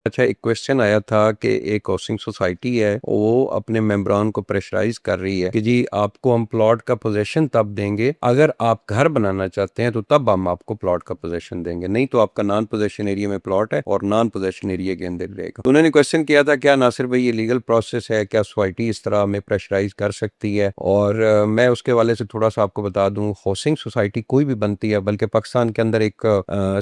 अच्छा, एक क्वेश्चन आया था कि एक हाउसिंग सोसाइटी है, वो अपने मेंबरान को प्रेशराइज कर रही है कि जी आपको हम प्लॉट का पोजीशन तब देंगे अगर आप घर बनाना चाहते हैं, तो तब हम आपको प्लॉट का पोजीशन देंगे, नहीं तो आपका नॉन पोजीशन एरिया में प्लॉट है और नॉन पोजीशन एरिया के अंदर रहेगा। तो उन्होंने क्वेश्चन किया था, क्या नासिर भाई ये लीगल प्रोसेस है, क्या सोसाइटी इस तरह हमें प्रेशराइज कर सकती है? और मैं उसके वाले से थोड़ा सा आपको बता दूं, हाउसिंग सोसाइटी कोई भी बनती है, बल्कि पाकिस्तान के अंदर एक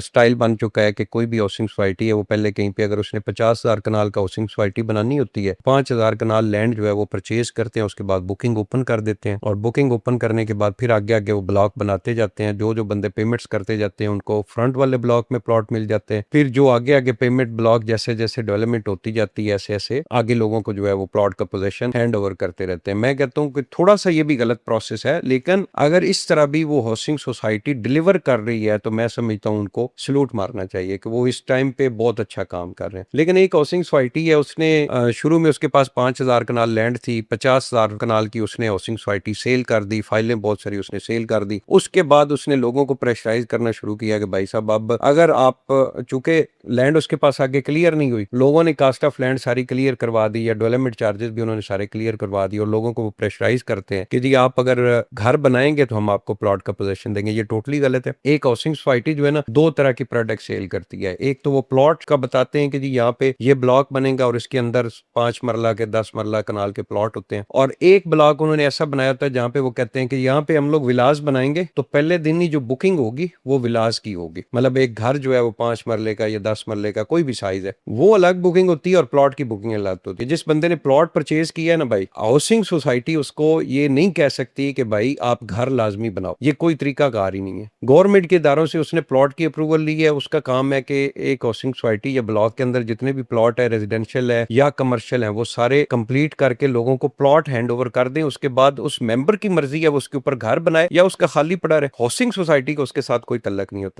स्टाइल बन चुका है कि कोई भी हाउसिंग सोसाइटी है वो पहले कहीं पे अगर उसने 50,000 कनाल का हाउसिंग सोसाइटी बनानी होती है, 5,000 कनाल लैंड जो है वो परचेज करते हैं, उसके बाद बुकिंग ओपन कर देते हैं और बुकिंग ओपन करने के बाद फिर आगे आगे वो ब्लॉक बनाते जाते हैं। जो जो बंदे पेमेंट्स करते जाते हैं उनको फ्रंट वाले ब्लॉक में प्लॉट मिल जाते हैं। फिर जो आगे आगे पेमेंट ब्लॉक जैसे जैसे डेवलपमेंट होती जाती है, ऐसे ऐसे आगे लोगों को जो है वो प्लॉट का पोजीशन हैंड ओवर करते रहते हैं। मैं कहता हूँ कि थोड़ा सा ये भी गलत प्रोसेस है, लेकिन अगर इस तरह भी वो हाउसिंग सोसाइटी डिलीवर कर रही है तो मैं समझता हूँ उनको सलूट मारना चाहिए कि वो इस टाइम पे बहुत अच्छा काम कर रहे हैं। लेकिन एक हाउसिंग सोसाइटी है, उसने शुरू में उसके पास 5,000 कनाल लैंड थी, 50,000 कनाल की उसने हाउसिंग सोसाइटी सेल कर दी, फाइलें बहुत सारी उसने सेल कर दी। उसके बाद उसने लोगों को प्रेशराइज करना शुरू किया कि भाई साहब अब अगर आप, चूंकि लैंड उसके पास आगे क्लियर नहीं हुई, लोगों ने कास्ट ऑफ लैंड सारी क्लियर करवा दी या डेवलपमेंट चार्जेस भी उन्होंने सारे क्लियर करवा दी, और लोगों को वो प्रेशराइज करते हैं कि जी आप अगर घर बनाएंगे तो हम आपको प्लॉट का पोजीशन देंगे। ये टोटली गलत है। एक हाउसिंग सोसाइटी जो है ना, दो तरह की प्रोडक्ट सेल करती है। एक तो वो प्लॉट का बताते हैं कि जी यहाँ पे ये ब्लॉक बनेगा और इसके अंदर 5 मरला के 10 मरला कनाल के प्लॉट होते हैं, और एक ब्लॉक उन्होंने ऐसा बनाया होता है जहाँ पे वो कहते हैं कि यहाँ पे हम लोग विलास बनाएंगे, तो पहले दिन ही जो बुकिंग होगी वो विलास की होगी। मतलब एक घर जो है वो 5 मरले का या 10 मरले का कोई भी साइज है, वो अलग बुकिंग होती है और प्लॉट की बुकिंग अलग होती है। जिस बंदे ने प्लॉट परचेज किया है ना भाई, हाउसिंग सोसाइटी उसको ये नहीं कह सकती कि भाई आप घर लाजमी बनाओ, ये कोई तरीका कार ही नहीं है। गवर्नमेंट के इदारों से उसने प्लॉट की अप्रूवल ली है, उसका काम है कि एक हाउसिंग सोसाइटी या ब्लॉक के अंदर जितने भी प्लॉट है, रेजिडेंशियल है या कमर्शियल है, वो सारे कंप्लीट करके लोगों को प्लॉट हैंड ओवर कर दें। उसके बाद उस मेंबर की मर्जी है वो उसके ऊपर घर बनाए या उसका खाली पड़ा रहे, हाउसिंग सोसाइटी का उसके साथ कोई तल्लक नहीं होता।